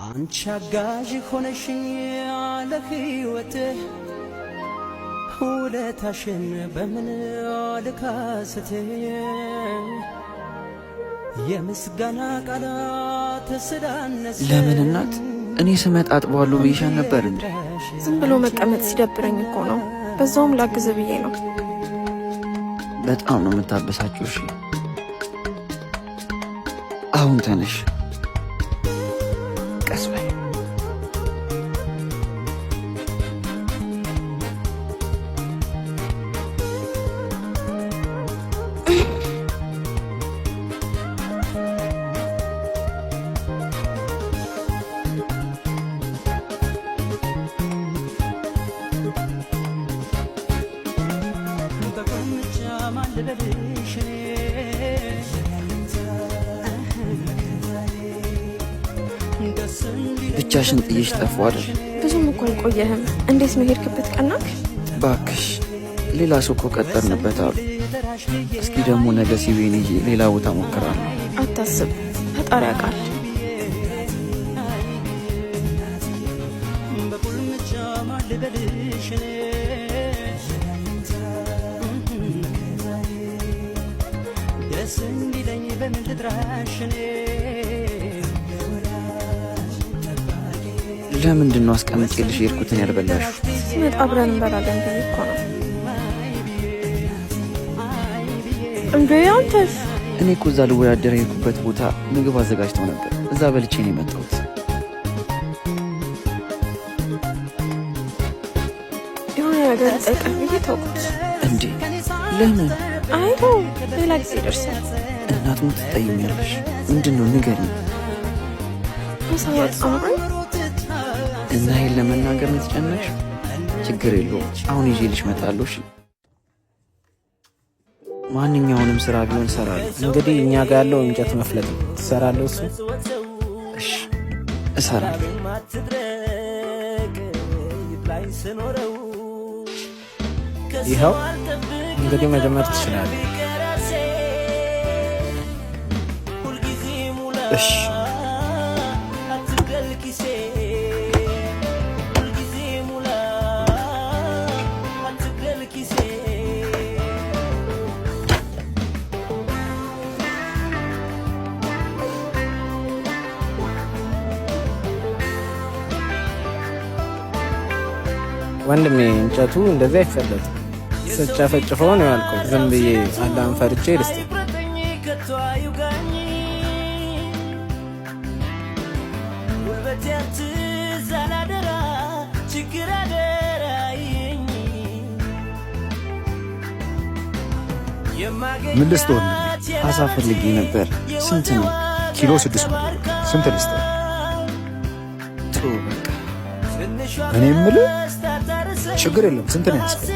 አንቺ አጋዥ ሆነሽኝ ያለ ሕይወቴ ውለታሽን በምን ልካስቴ የምስጋና ቃላት ስላነሰ ለምን እናት እኔ ስመጣ አጥባለሁ ብዬሻል ነበር እንዴ? ዝም ብሎ መቀመጥ ሲደብረኝ እኮ ነው። በዛውም ላግዝ ብዬ ነው። በጣም ነው የምታበሳጭው። እሺ አሁን ተነሽ፣ ቀስ በይ። ብቻሽን ጥዬሽ ጠፋሁ አይደል? ብዙም እኮ አልቆየህም። እንዴት ነው ሄድክበት? ቀናክ? ባክሽ ሌላ ሰው እኮ ቀጠርንበት አሉ። እስኪ ደግሞ ነገ ሲቤን ይዤ ሌላ ቦታ ሞክራለሁ። አታስብ፣ ፈጣሪ ያውቃል። ለምንድን ነው አስቀምጬልሽ የሄድኩትን ያልበላሽው? ስመጣ አብረን እንበላለን ብዬ እኮ ነው። እንዴ አንተስ? እኔ እኮ እዛ ልወዳደር የሄድኩበት ቦታ ምግብ አዘጋጅተው ነበር። እዛ በልቼ ነው የመጣሁት። የሆነ ነገር ጠይቀህ ብዬ ተውኩት። እንዴ ለምን? አይቶ ሌላ ጊዜ ይደርሳል። እናት ሞት ትጠይኛለሽ። ምንድን ነው ንገሪኝ። ሰዋት አምሮኝ እና ይሄን ለመናገር ነው የተጨነቅሽ? ችግር የለውም፣ አሁን ይዤልሽ እመጣለሁ። እሺ ማንኛውንም ስራ ቢሆን እሰራለሁ። እንግዲህ እኛ ጋር ያለው እንጨት መፍለጥ ትሰራለህ? እሱ እሺ እሰራለሁ። ይኸው እንግዲህ መጀመር ትችላለህ። እሺ ወንድሜ እንጨቱ እንደዚህ አይፈለጥም። ስጨፈጭፈው ነው ያልከው። ዝም ብዬ አላህን ፈርቼ ልስጥ። ምን ልስጥ? አሳ ፈልጌ ነበር። ስንት ነው? ኪሎ 600። ስንት ልስጥ? በቃ እኔ የምልህ ችግር የለም። ስንት ነው ያስከው?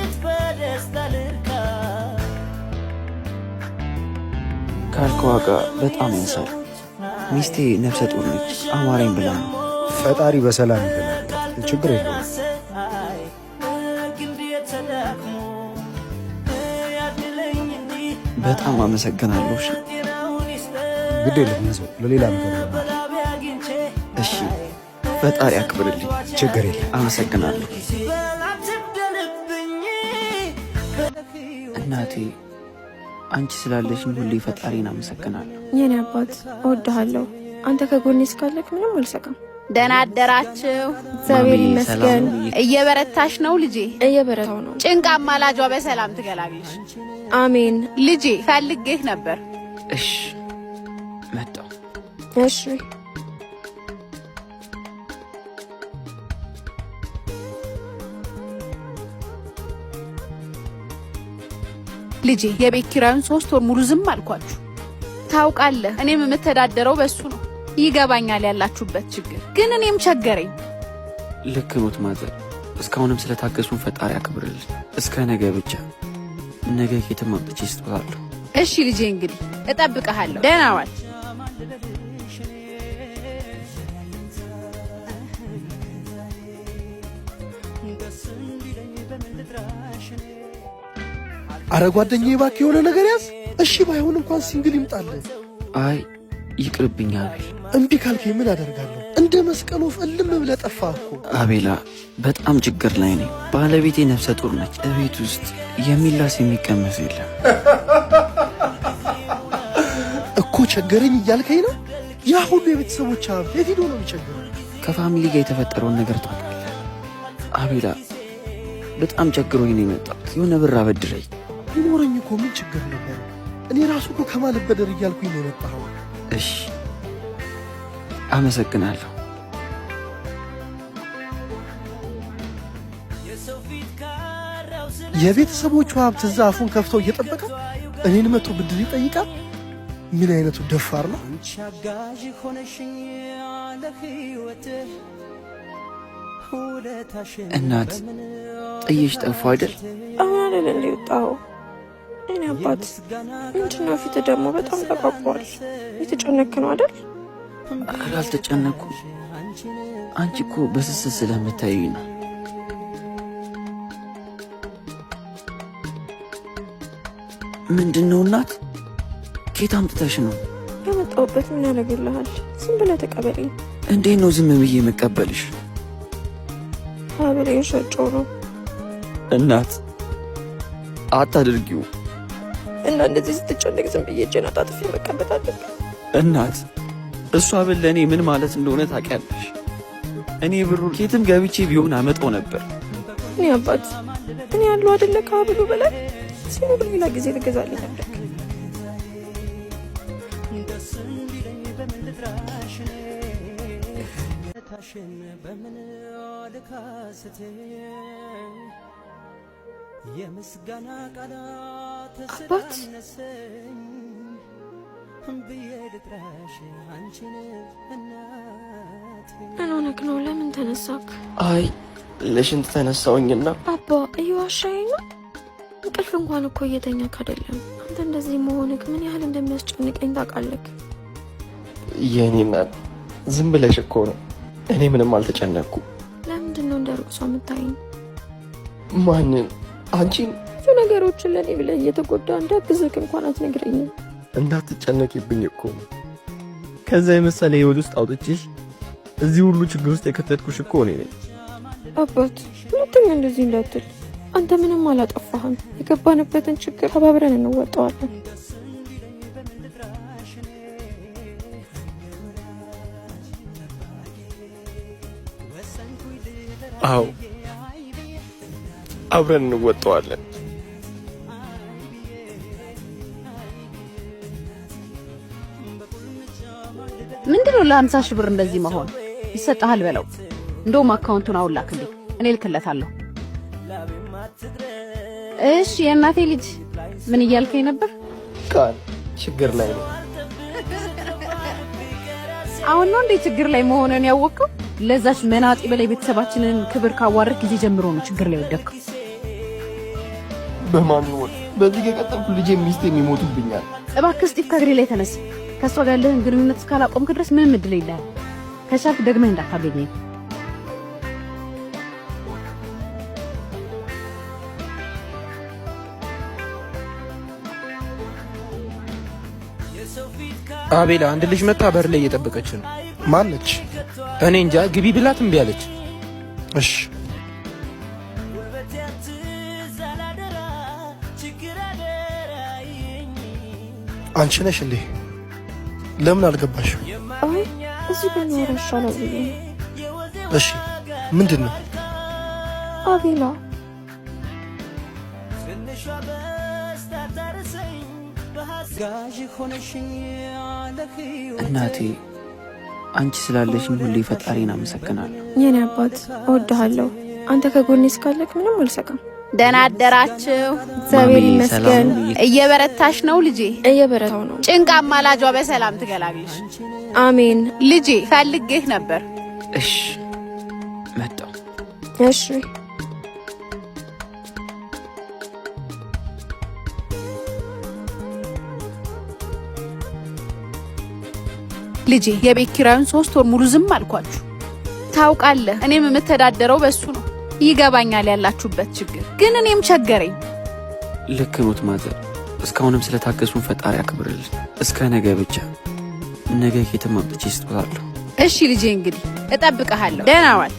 ካልከው ዋጋ በጣም ያንሳል። ሚስቴ ነፍሰ ጡር ነች። አማረኝ ብላ ነው። ፈጣሪ በሰላም ይገላል። ችግር የለውም። በጣም አመሰግናለሁ። እሺ ግድ የለም ይዘው ለሌላ ነገር ነው። እሺ ፈጣሪ አክብርልኝ። ችግር የለም። አመሰግናለሁ እናቴ። አንቺ ስላለሽኝ ሁሌ ፈጣሪን አመሰግናለሁ። የኔ አባት እወድሃለሁ። አንተ ከጎኔ እስካለክ ምንም አልሰጋም። ደህና አደራችሁ? እግዚአብሔር ይመስገን። እየበረታሽ ነው ልጄ? እየበረታው ነው። ጭንቅ አማላጇ በሰላም ትገላግልሽ። አሜን። ልጄ ፈልጌህ ነበር። እሺ መጣሁ። እሺ ልጄ የቤት ኪራዩን 3 ወር ሙሉ ዝም አልኳችሁ። ታውቃለህ እኔም የምተዳደረው በሱ ነው። ይገባኛል ያላችሁበት ችግር፣ ግን እኔም ቸገረኝ። ልክ ኖት ማዘር። እስካሁንም ስለታገሱን ፈጣሪ አክብርልን። እስከ ነገ ብቻ። ነገ ከየትም አምጥቼ እሰጥሃለሁ። እሺ ልጄ እንግዲህ እጠብቅሃለሁ። ደህና ዋል። አረ ጓደኛዬ እባክህ የሆነ ነገር ያዝ። እሺ ባይሆን እንኳን ሲንግል ይምጣልህ። አይ ይቅርብኛል። እምቢ ካልከኝ ምን አደርጋለሁ? እንደ መስቀሉ እልም ብለህ ጠፋህ እኮ። አቤላ በጣም ችግር ላይ ነኝ። ባለቤቴ ነፍሰ ጡር ነች። እቤት ውስጥ የሚላስ የሚቀመስ የለም እኮ። ቸገረኝ እያልከኝ ነው? ያ ሁሉ የቤተሰቦች ሀብት የት ሄዶ ነው የሚቸገረው? ከፋሚሊ ጋር የተፈጠረውን ነገር ታውቃለህ አቤላ። በጣም ቸግሮኝ ነው የመጣሁት። የሆነ ብር አበድረኝ። ቢኖረኝ እኮ ምን ችግር ነበር? እኔ ራሱ እኮ ከማልበደር እያልኩኝ ነው የመጣኸው። እሺ አመሰግናለሁ። የቤተሰቦቹ ሀብት እዛ አፉን ከፍተው እየጠበቀ እኔን መቶ ብድር ይጠይቃል? ምን አይነቱ ደፋር ነው! እናት ጥዬሽ ጠፋ አይደል? አሁን አይደል እንደ ወጣው። እኔ አባት ምንድነው ፊት ደግሞ በጣም ተቋቋል። የተጨነክ ነው አይደል? አልተጨነኩም። አንቺ እኮ በስስት ስለምታዩኝ ነው። ምንድነው እናት? ኬት አምጥተሽ ነው? ያመጣሁበት ምን ያደርግልሃል? ዝም ብለህ ተቀበለኝ። እንዴት ነው ዝም ብዬ መቀበልሽ? ሀብሌን ሸጬው ነው። እናት አታድርጊው። እና እንደዚህ ስትጨነቅ ዝም ብዬ እጄን አጣጥፌ መቀበል አለብኝ? እናት እሷ ብል ለእኔ ምን ማለት እንደሆነ ታውቂያለሽ። እኔ ብሩ ኬትም ገብቼ ቢሆን አመጣው ነበር። እኔ አባት እኔ ያለው አይደለ ከሀብሉ በላይ ሲኖር ሌላ ጊዜ ትገዛልኝ ነበር። አባት ምን ሆነክ ነው? ለምን ተነሳክ? አይ ለሽንት ተነሳውኝና። አባ እየዋሻኝ ነው? እንቅልፍ እንኳን እኮ እየተኛክ አይደለም። አንተ እንደዚህ መሆንክ ምን ያህል እንደሚያስጨንቀኝ ታውቃለህ? የኔ እናት ዝም ብለሽ እኮ ነው። እኔ ምንም አልተጨነቅኩም። ለምንድን ነው እንደ ሩቅ ሰው የምታይኝ? ማንን? አንቺን? ብዙ ነገሮችን ለእኔ ብለህ እየተጎዳ እንዳግዝክ እንኳን አትነግረኝም። እንዳትጨነቂብኝ እኮ ነው። ከዛ የመሰለ ህይወት ውስጥ አውጥቼሽ እዚህ ሁሉ ችግር ውስጥ የከተትኩሽ እኮ እኔ ነኝ። አባት ሁለተኛ እንደዚህ እንዳትል። አንተ ምንም አላጠፋህም። የገባንበትን ችግር ተባብረን እንወጣዋለን። አዎ አብረን እንወጣዋለን። ምንድነው ለ50 ሺህ ብር እንደዚህ መሆን? ይሰጣል በለው። እንደውም አካውንቱን አውላክልኝ፣ እኔ ልክለታለሁ። እሺ የእናቴ ልጅ ምን እያልከኝ ነበር? ቃል ችግር ላይ ነው። አሁን ነው እንዴ ችግር ላይ መሆንን ያወቅከው? ለዛች መናጢ በላይ ቤተሰባችንን ክብር ካዋረድ ጊዜ ጀምሮ ነው ችግር ላይ ወደቅከው። በማን ነው? በዚህ ከቀጠልኩ ልጄ ሚስቴ የሚሞቱብኛል። እባክህ ስቲቭ ከእግሬ ላይ ተነስ። ከሷ ጋር ያለህን ግንኙነት እስካላቆምክ ድረስ ምንም እድል የለህም። ከቻልክ ደግመህ እንዳታገኘኝ። አቤላ አንድ ልጅ መታ በር ላይ እየጠበቀች ነው። ማነች? እኔ እንጃ። ግቢ ብላት እምቢ አለች። እሺ አንቺ ነሽ እንዴ? ለምን አልገባሽም? አይ እዚህ ብንኖር ይሻላል ብዬ ነው። እሺ ምንድን ነው? አቤላ እናቴ አንቺ ስላለሽኝ ሁሌ ፈጣሪን አመሰግናለሁ። የኔ አባት እወድሃለሁ። አንተ ከጎኔ እስካለክ ምንም አልሰቃም። ደህና አደራችሁ። እግዚአብሔር ይመስገን። እየበረታሽ ነው ልጄ? እየበረታው ነው። ጭንቅ አማላጇ በሰላም ትገላግልሽ። አሜን። ልጄ ፈልጌህ ነበር። እሺ መጣሁ። እሺ ልጄ የቤት ኪራዩን 3 ወር ሙሉ ዝም አልኳችሁ። ታውቃለህ እኔም የምተዳደረው በሱ ነው። ይገባኛል ያላችሁበት ችግር፣ ግን እኔም ቸገረኝ። ልክ ኖት ማዘር። እስካሁንም ስለታገሱን ፈጣሪ ያክብርልን። እስከ ነገ ብቻ። ነገ ኬትም አምጥቼ ስጦታለሁ። እሺ ልጄ እንግዲህ እጠብቅሃለሁ። ደህና ዋል።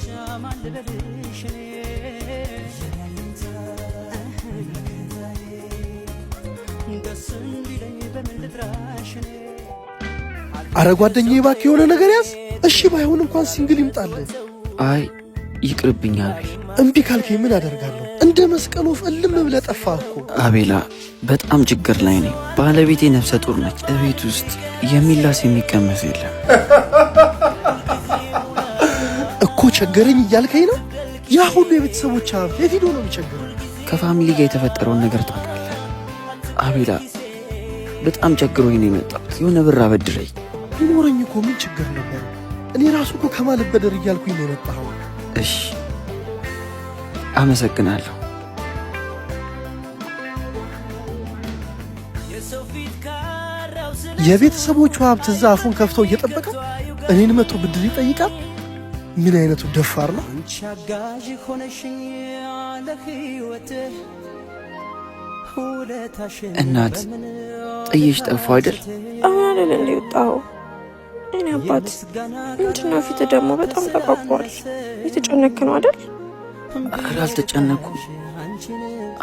አረ ጓደኛዬ እባክህ የሆነ ነገር ያዝ። እሺ ባይሆን እንኳን ሲንግል ይምጣልህ። አይ ይቅርብኝ አቤል። እምቢ ካልከኝ ምን አደርጋለሁ? እንደ መስቀል ወፍ እልም ብለህ ጠፋህ እኮ። አቤላ በጣም ችግር ላይ ነኝ። ባለቤቴ ነፍሰ ጡር ነች። እቤት ውስጥ የሚላስ የሚቀመስ የለም እኮ። ቸገረኝ እያልከኝ ነው? ያ ሁሉ የቤተሰቦች ሀብት የት ሄዶ ነው የሚቸግረው? ከፋሚሊ ጋር የተፈጠረውን ነገር ታውቃለህ አቤላ። በጣም ቸግሮኝ ነው የመጣሁት። የሆነ ብር አበድረኝ። ቢኖረኝ እኮ ምን ችግር ነበር? እኔ ራሱ እኮ ከማልበደር እያልኩኝ ነው የመጣኸው። እሺ አመሰግናለሁ። የቤተሰቦቹ ሀብት እዛ አፉን ከፍተው እየጠበቀ እኔን መቶ ብድር ይጠይቃል? ምን አይነቱ ደፋር ነው? እናት ጥዬሽ ጠፋሁ አይደል? አሁን አይደል እንደ ወጣሁ። እኔ አባት ምንድነው ፊት ደግሞ በጣም ተቋቋል። የተጨነክ ነው አይደል? ኧረ አልተጨነኩም።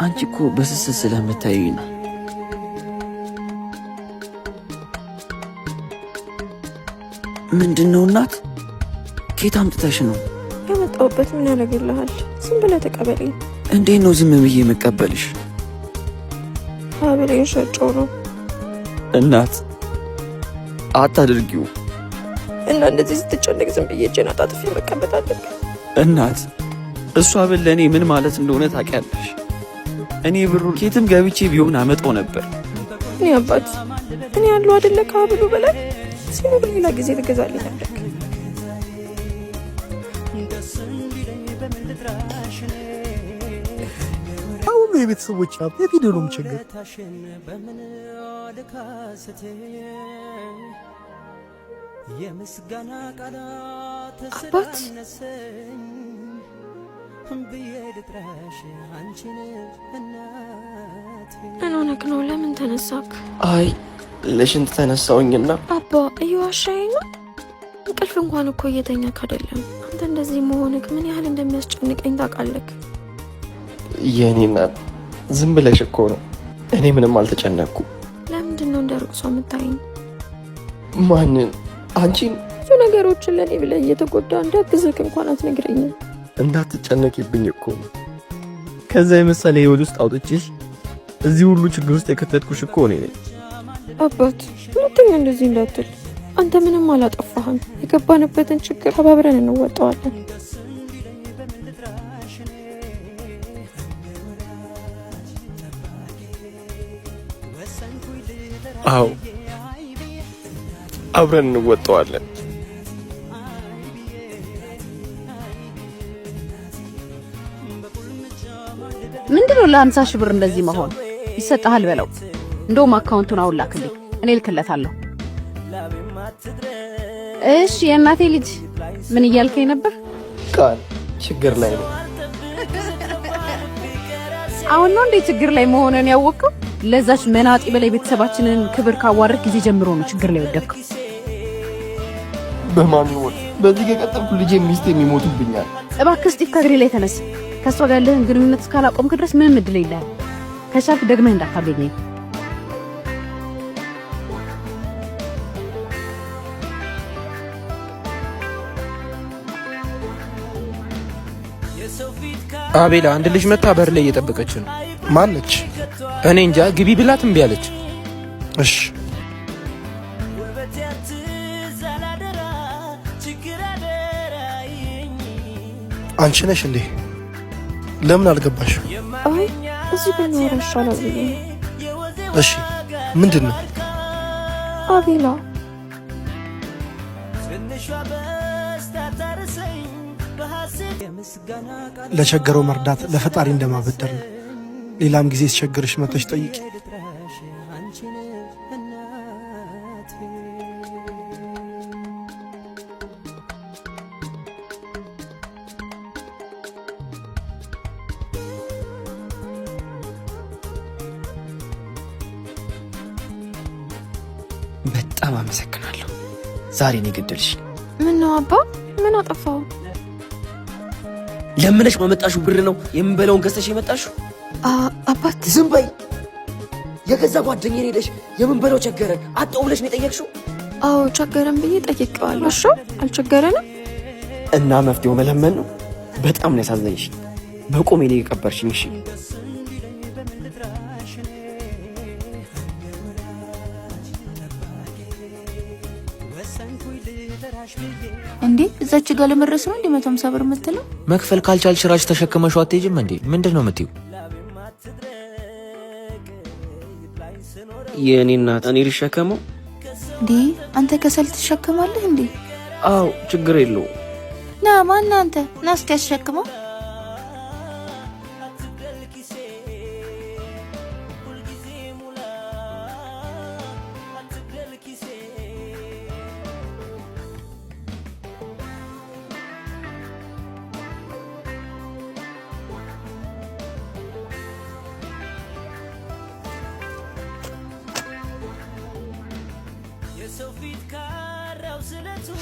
አንቺ እኮ በስስት ስለምታዩኝ ነው። ምንድነው እናት? ኬት አምጥተሽ ነው? ያመጣሁበት ምን ያደርግልሃል? ዝም ብለህ ተቀበለኝ። እንዴት ነው ዝም ብዬ የምቀበልሽ? ሀብሌን ሸጬው ነው። እናት አታድርጊው። እና እንደዚህ ስትጨነቅ ዝም ብዬ እጄን አጣጥፌ መቀመጥ አለብኝ? እናት እሷ ብል ለእኔ ምን ማለት እንደሆነ ታውቂያለሽ። እኔ ብሩ ኬትም ገብቼ ቢሆን አመጣው ነበር። እኔ አባት እኔ ያለው አይደለ ከሀብሉ በላይ ሲኖር ሌላ ጊዜ ትገዛልኝ ነበር። አሁን የቤተሰቦች ሀብት የት ሄዶ ነው የሚቸግር? አባት ምን ሆነክ ነው? ለምን ተነሳክ? አይ ለሽንት ተነሳውኝና። አባ እየዋሻኝ ነው? እንቅልፍ እንኳን እኮ እየተኛክ አይደለም። አንተ እንደዚህ መሆንክ ምን ያህል እንደሚያስጨንቀኝ ታውቃለክ? የኔና ዝም ብለሽ እኮ ነው። እኔ ምንም አልተጨነቅኩም። ለምንድን ነው እንደ ሩቅ ሰው የምታይኝ? ማንን? አንቺን? ብዙ ነገሮችን ለእኔ ብለህ እየተጎዳ እንዳግዝክ እንኳን አትነግረኝም። እንዳትጨነቂብኝ እኮ ነው። ከዛ የመሰለ ህይወት ውስጥ አውጥቼሽ እዚህ ሁሉ ችግር ውስጥ የከተትኩሽ እኮ እኔ ነኝ። አባት ሁለተኛ እንደዚህ እንዳትል። አንተ ምንም አላጠፋህም። የገባንበትን ችግር ተባብረን እንወጣዋለን። አዎ አብረን እንወጣዋለን። ምንድነው ለ50 ሺህ ብር እንደዚህ መሆን? ይሰጣል በለው። እንደውም አካውንቱን አሁን ላክልኝ፣ እኔ ልክለታለሁ። እሺ የእናቴ ልጅ ምን እያልከኝ ነበር? ቃል ችግር ላይ ነው። አሁን ነው እንዴ ችግር ላይ መሆንን ያወቅከው? ለዛች መናጢ በላይ ቤተሰባችንን ክብር ካዋረድ ጊዜ ጀምሮ ነው ችግር ላይ ወደቅከው። በማን ይወት በዚህ ከቀጠልኩ ልጄ ሚስቴ የሚሞቱብኛል። እባክህ ስቲቭ ከእግሬ ላይ ተነስ። ከሷ ጋር ያለህን ግንኙነት እስካላቆምክ ድረስ ምንም እድል የለህም። ከቻልክ ደግመህ እንዳታገኘኝ። አቤላ አንድ ልጅ መታ በር ላይ እየጠበቀች ነው። ማነች? እኔ እንጃ። ግቢ ብላት እምቢ አለች። እሺ አንቺ ነሽ እንዴ? ለምን አልገባሽ? አይ እዚህ ብንኖር ይሻላል ብዬ ነው። እሺ ምንድን ነው? አቤላ ለቸገረው መርዳት ለፈጣሪ እንደማበደር ነው። ሌላም ጊዜ ሲቸግርሽ መተሽ ጠይቂ። በጣም አመሰግናለሁ። ዛሬ ነው የገደልሽ። ምን ነው አባ? ምን አጠፋው? ለምነሽ ማመጣሽው ብር ነው የምንበላውን ገዝተሽ የመጣሽው? አባት ዝም በይ። የገዛ ጓደኛዬ ሄደሽ የምንበላው ቸገረን አጣው ብለሽ ነው የጠየቅሽው? አዎ ቸገረን ብዬ ጠይቄዋለሁ። እሺ አልቸገረንም እና መፍትሄው መለመን ነው። በጣም ነው ያሳዘንሽ። በቆሜ ነው የቀበርሽኝ። እሺ እንዴ እዛች ጋር ለመድረስ ነው እንዴ 150 ብር የምትለው? መክፈል ካልቻልሽ ራስሽ ተሸክመሽው አትሄጂም እንዴ? ምንድነው የምትይው? የኔ እናት እኔ ልሸከመው እንዴ? አንተ ከሰል ትሸከማለህ እንዴ? አዎ ችግር የለው። ና ማን አንተ? ና እስኪ ያስሸክመው።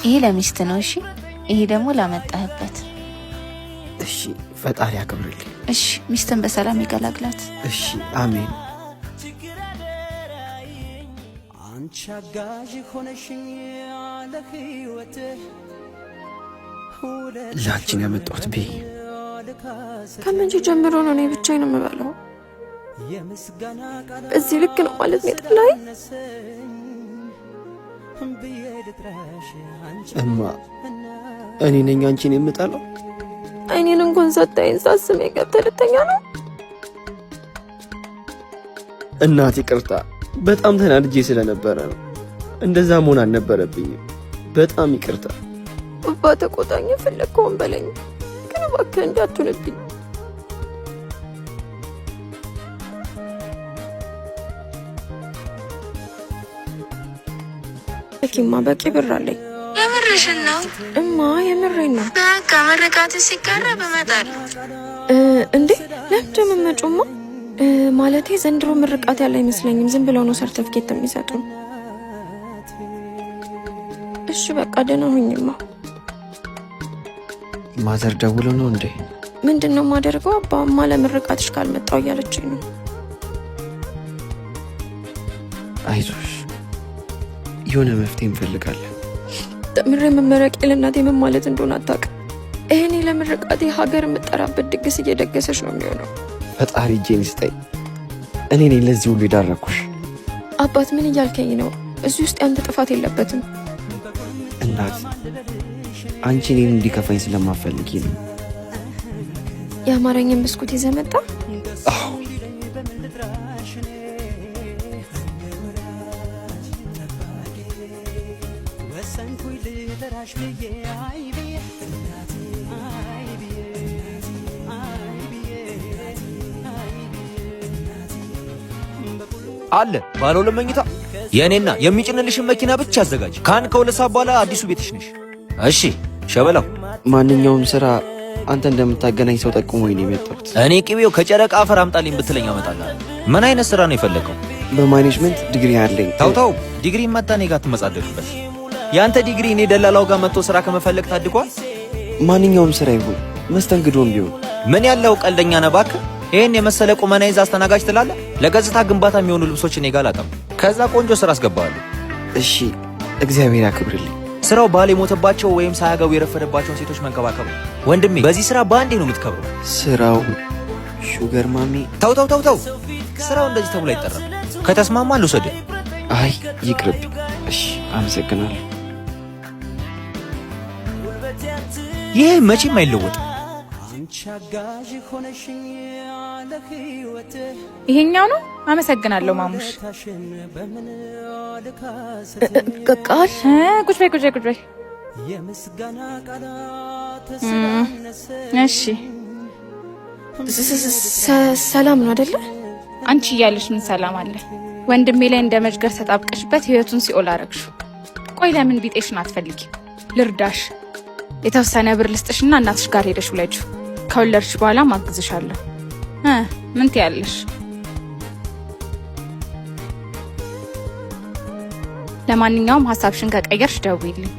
ይሄ ለሚስት ነው። እሺ ይሄ ደግሞ ላመጣህበት። እሺ ፈጣሪ ያክብርልኝ። እሺ ሚስትን በሰላም ይገላግላት። እሺ አሜን። አንቺ አጋዥ ሆነሽኝ ለህይወት ላንቺን ያመጣሁት ቤ ከመቼ ጀምሮ ነው እኔ ብቻዬን የምበላው? በዚህ ልክ ነው ማለት ነው የጠላኝ? እማ እኔ ነኝ አንቺን የምጠላው? እኔን እንኳን ሰጣይን ሳስም የገብተልተኛ ነው። እናት ይቅርታ፣ በጣም ተናድጄ ስለነበረ ነው። እንደዛ መሆን አልነበረብኝም። በጣም ይቅርታ። አባ ተቆጣኝ፣ ፈለግከውን በለኝ፣ ግን እባክህ እንዳትሆንብኝ። እኪማ በቂ ብር አለኝ። የምርሽን ነው እማ? የምሬን ነው። በቃ ምርቃት ሲቀረብ እመጣለሁ። እንዴ ለምንድን ነው የምትመጪውማ? ማለቴ ዘንድሮ ምርቃት ያለ አይመስለኝም። ዝም ብለው ነው ሰርተፍኬት የሚሰጡን። እሺ በቃ ደህና ሁኝማ። ማዘር ደውለው ነው እንዴ? ምንድነው የማደርገው? አባማ ለምርቃትሽ ካልመጣው እያለችኝ ነው። አይዞሽ የሆነ መፍትሄ እንፈልጋለን። ተምሬ መመረቄ ለእናቴ ምን ማለት እንደሆነ አታውቅም። እኔ ለምርቃቴ ሀገር የምጠራበት ድግስ እየደገሰች ነው የሚሆነው። ፈጣሪ እጄን ይስጠኝ። እኔ ነኝ ለዚህ ሁሉ የዳረኩሽ። አባት ምን እያልከኝ ነው? እዚህ ውስጥ ያንተ ጥፋት የለበትም። እናት አንቺ እኔን እንዲከፋኝ ስለማፈልጊ ነው። የአማረኝን ብስኩት ይዘህ መጣ? አዎ አለ ባለ ሁለት መኝታ የኔና የሚጭንልሽን መኪና ብቻ አዘጋጅ። ከሁለት ሰዓት በኋላ አዲሱ ቤትሽ ነሽ። እሺ ሸበላው፣ ማንኛውም ስራ አንተ እንደምታገናኝ ሰው ጠቁሞኝ ነው የመጣሁት። እኔ ቅቤው ከጨረቃ አፈር አምጣልኝ ብትለኝ አመጣለሁ። ምን አይነት ስራ ነው የፈለከው? በማኔጅመንት ዲግሪ አለኝ። ታውታው ዲግሪ መጣ እኔ ጋር ትመጻደቅበት። ያንተ ዲግሪ እኔ ደላላው ጋር መጥቶ ስራ ከመፈለግ ታድጓል። ማንኛውም ስራ ይሁን መስተንግዶም ቢሆን። ምን ያለው ቀልደኛ ነህ እባክህ። ይሄን የመሰለ ቁመና ይዛ አስተናጋጅ ትላለህ? ለገጽታ ግንባታ የሚሆኑ ልብሶች እኔ ጋር አላጣም። ከዛ ቆንጆ ስራ አስገባዋለሁ። እሺ እግዚአብሔር ያክብርልኝ። ስራው ባል የሞተባቸው ወይም ሳያገቡ የረፈደባቸውን ሴቶች መንከባከብ ነው። ወንድሜ በዚህ ስራ በአንዴ ነው የምትከብረው። ስራው ሹገር ማሚ። ተው ስራው እንደዚህ ተብሎ አይጠራም። ከተስማማ ልውሰድህ። አይ ይቅርብ። እሺ አመሰግናለሁ። ይሄ መቼም አይለወጥም። ይሄኛው ነው። አመሰግናለሁ ማሙሽ። ቃል ቁጭ በይ። እሺ ሰላም ነው አይደለ? አንቺ እያለሽ ምን ሰላም አለ? ወንድሜ ላይ እንደ መጅገር ተጣብቀሽበት ህይወቱን ሲኦል አረግሽው። ቆይ ለምን ቢጤሽን አትፈልጊ? ልርዳሽ። የተወሰነ ብር ልስጥሽና እናትሽ ጋር ሄደሽ ውለጁ። ከወለድሽ በኋላ ማግዝሻለሁ። ምን ትያለሽ? ለማንኛውም ሀሳብሽን ከቀየርሽ ደውይልኝ።